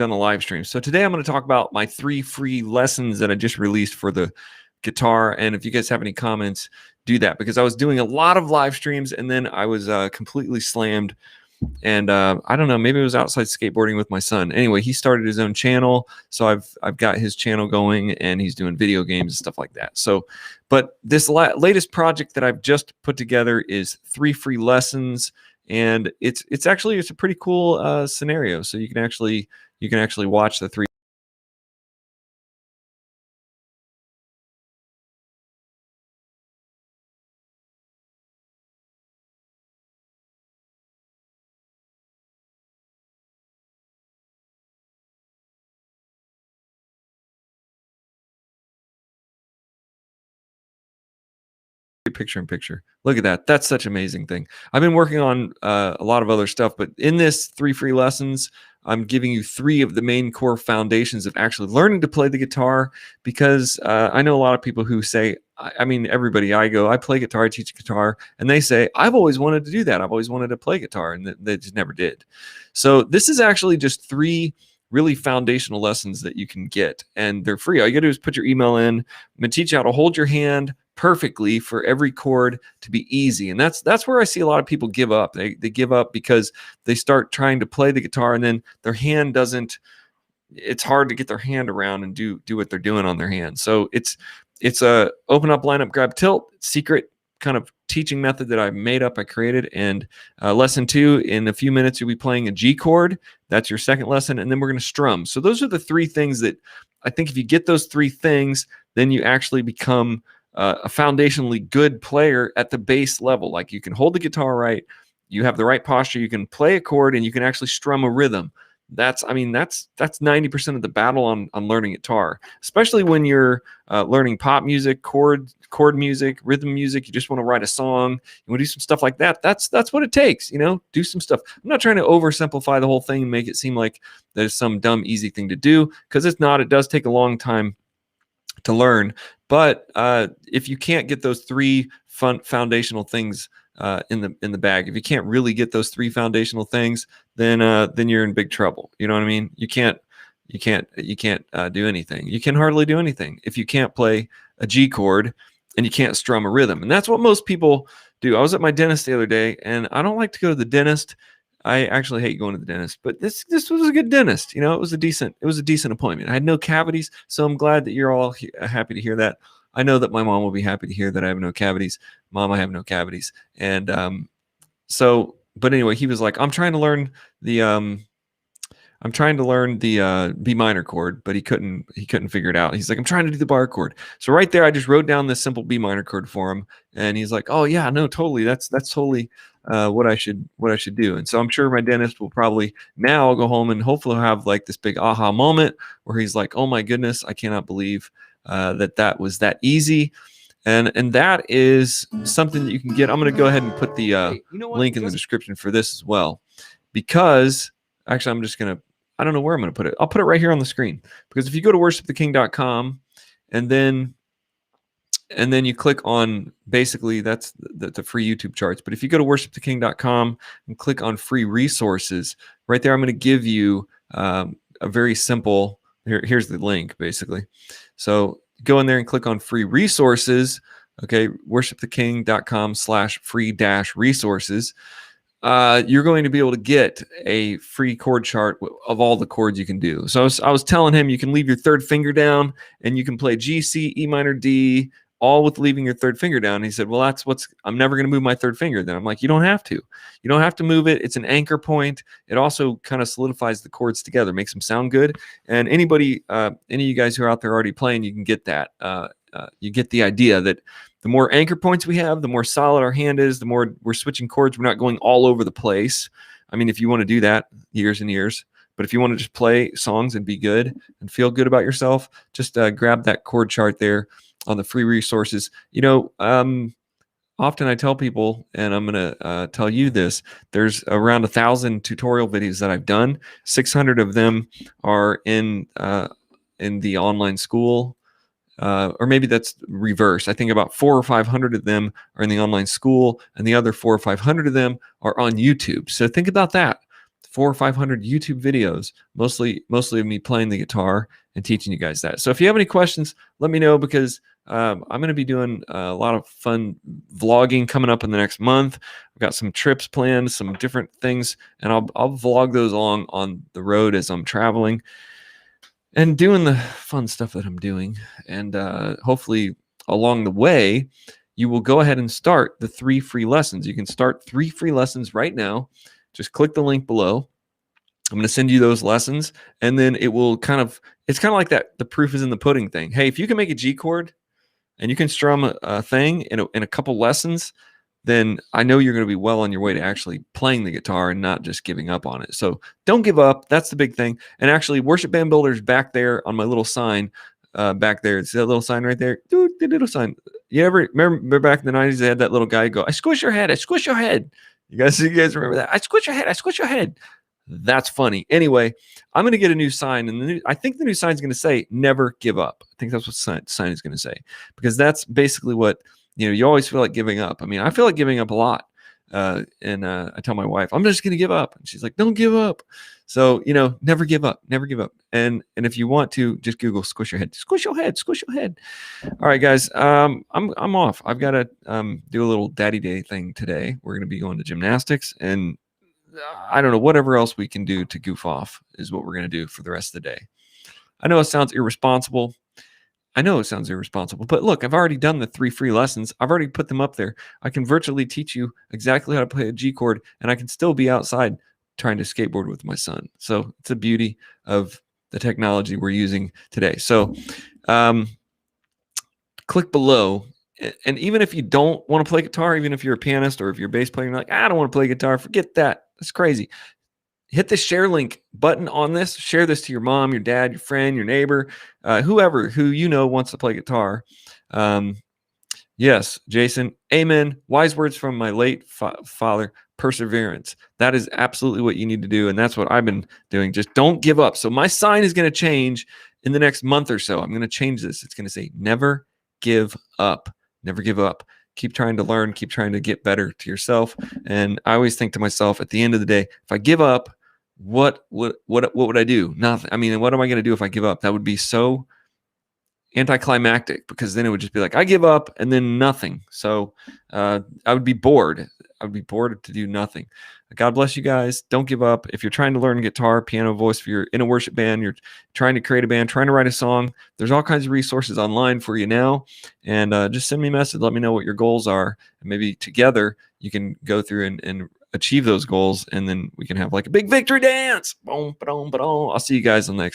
on the live stream. So today I'm going to talk about my 3 free lessons that I just released for the guitar. And if you guys have any comments, do that, because I was doing a lot of live streams and then I was completely slammed. And I don't know, maybe it was outside skateboarding with my son. Anyway, he started his own channel, so I've got his channel going, and he's doing video games and stuff like that. So, but this latest project that I've just put together is 3 free lessons, and it's a pretty cool scenario. So you can actually watch the 3. Picture in picture. Look at that. That's such an amazing thing. I've been working on a lot of other stuff, but in this 3 free lessons, I'm giving you 3 of the main core foundations of actually learning to play the guitar, because I know a lot of people who say, I mean, everybody I play guitar, I teach guitar, and they say, I've always wanted to do that. I've always wanted to play guitar, and they just never did. So this is actually just 3 really foundational lessons that you can get, and they're free. All you gotta do is put your email in. I'm gonna teach you how to hold your hand perfectly for every chord to be easy. And that's where I see a lot of people give up. They give up because they start trying to play the guitar and then their hand doesn't, it's hard to get their hand around and do what they're doing on their hand. So it's a open up, line up, grab, tilt secret kind of teaching method that I made up, I created. And lesson 2, in a few minutes, you'll be playing a G chord. That's your second lesson. And then we're going to strum. So those are the 3 things that I think if you get those 3 things, then you actually become a foundationally good player at the base level. Like, you can hold the guitar right, you have the right posture, you can play a chord, and you can actually strum a rhythm. That's 90% of the battle on learning guitar, especially when you're learning pop music, chord music, rhythm music. You just want to write a song, you want to do some stuff like that. That's what it takes, do some stuff. I'm not trying to oversimplify the whole thing and make it seem like there's some dumb easy thing to do, because it's not. It does take a long time to learn. But if you can't get those 3 foundational things in the bag, if you can't really get those 3 foundational things, then you're in big trouble. You know what I mean? You can't do anything. You can hardly do anything if you can't play a G chord and you can't strum a rhythm. And that's what most people do. I was at my dentist the other day, and I don't like to go to the dentist. I actually hate going to the dentist, but this was a good dentist. It was a decent appointment. I had no cavities, so I'm glad that you're all happy to hear that. I know that my mom will be happy to hear that I have no cavities. Mom, I have no cavities. And but anyway, he was like, I'm trying to learn the B minor chord, but he couldn't figure it out. He's like, I'm trying to do the bar chord. So right there, I just wrote down this simple B minor chord for him, and he's like, oh yeah, no, totally, that's totally what I should do. And so I'm sure my dentist will probably now go home and hopefully have like this big aha moment where he's like, oh my goodness, I cannot believe that was that easy. And that is something that you can get. I'm going to go ahead and put the link in the description for this as well, because actually I'm just going to, I don't know where I'm going to put it. I'll put it right here on the screen, because if you go to worshiptheking.com and then you click on, basically that's the free YouTube charts. But if you go to worshiptheking.com and click on free resources, right there, I'm going to give you a very simple, here's the link basically. So go in there and click on free resources. Okay. worshiptheking.com/free-resources. You're going to be able to get a free chord chart of all the chords you can do. So I was telling him you can leave your 3rd finger down and you can play G, C, E minor, D, all with leaving your 3rd finger down. And he said, well, I'm never going to move my 3rd finger then. I'm like, you don't have to. You don't have to move it. It's an anchor point. It also kind of solidifies the chords together, makes them sound good. And any of you guys who are out there already playing, you can get that. You get the idea that the more anchor points we have, the more solid our hand is, the more we're switching chords. We're not going all over the place. I mean, if you want to do that, years and years. But if you want to just play songs and be good and feel good about yourself, just grab that chord chart there on the free resources. Often I tell people, and I'm going to tell you this, there's around 1,000 tutorial videos that I've done. 600 of them are in the online school. Or maybe that's reverse. I think about 400 or 500 of them are in the online school, and the other 400 or 500 of them are on YouTube. So think about that. 400 or 500 YouTube videos, mostly of me playing the guitar and teaching you guys that. So if you have any questions, let me know, because I'm going to be doing a lot of fun vlogging coming up in the next month. I've got some trips planned, some different things, and I'll vlog those along on the road as I'm traveling and doing the fun stuff that I'm doing. And hopefully along the way, you will go ahead and start the 3 free lessons. You can start 3 free lessons right now. Just click the link below. I'm going to send you those lessons, and then it will it's kind of like that, the proof is in the pudding thing. Hey, if you can make a G chord and you can strum a thing in a couple lessons, then I know you're going to be well on your way to actually playing the guitar and not just giving up on it. So don't give up. That's the big thing. And actually, Worship Band Builder's back there on my little sign back there. See that little sign right there? Dude, the little sign. You ever remember back in the 90s, they had that little guy go, I squish your head. I squish your head. You guys remember that? I squish your head. I squish your head. That's funny. Anyway, I'm going to get a new sign, and I think the new sign is going to say "Never give up." I think that's what sign is going to say, because that's basically what, you always feel like giving up. I mean, I feel like giving up a lot, and I tell my wife, I'm just going to give up, and she's like, "Don't give up." So never give up, never give up. And if you want to, just Google "squish your head," squish your head, squish your head. All right, guys, I'm off. I've got to do a little daddy day thing today. We're going to be going to gymnastics, and I don't know, whatever else we can do to goof off is what we're going to do for the rest of the day. I know it sounds irresponsible. But look, I've already done the 3 free lessons. I've already put them up there. I can virtually teach you exactly how to play a G chord, and I can still be outside trying to skateboard with my son. So it's the beauty of the technology we're using today. So click below. And even if you don't want to play guitar, even if you're a pianist or if you're a bass player, you're like, I don't want to play guitar, forget that. That's crazy. Hit the share link button on this. Share this to your mom, your dad, your friend, your neighbor, whoever who wants to play guitar. Yes, Jason. Amen. Wise words from my late father. Perseverance. That is absolutely what you need to do, and that's what I've been doing. Just don't give up. So my sign is going to change in the next month or so. I'm going to change this. It's going to say, never give up. Never give up. Keep trying to learn. Keep trying to get better to yourself. And I always think to myself, at the end of the day, if I give up, what would I do? Nothing. I mean, what am I going to do if I give up? That would be so anticlimactic, because then it would just be like, I give up and then nothing. So I would be bored. I would be bored to do nothing. God bless you guys. Don't give up. If you're trying to learn guitar, piano, voice, if you're in a worship band, you're trying to create a band, trying to write a song, there's all kinds of resources online for you now. And just send me a message. Let me know what your goals are. And maybe together you can go through and achieve those goals. And then we can have like a big victory dance. Boom, ba-dum, ba-dum. I'll see you guys on the next.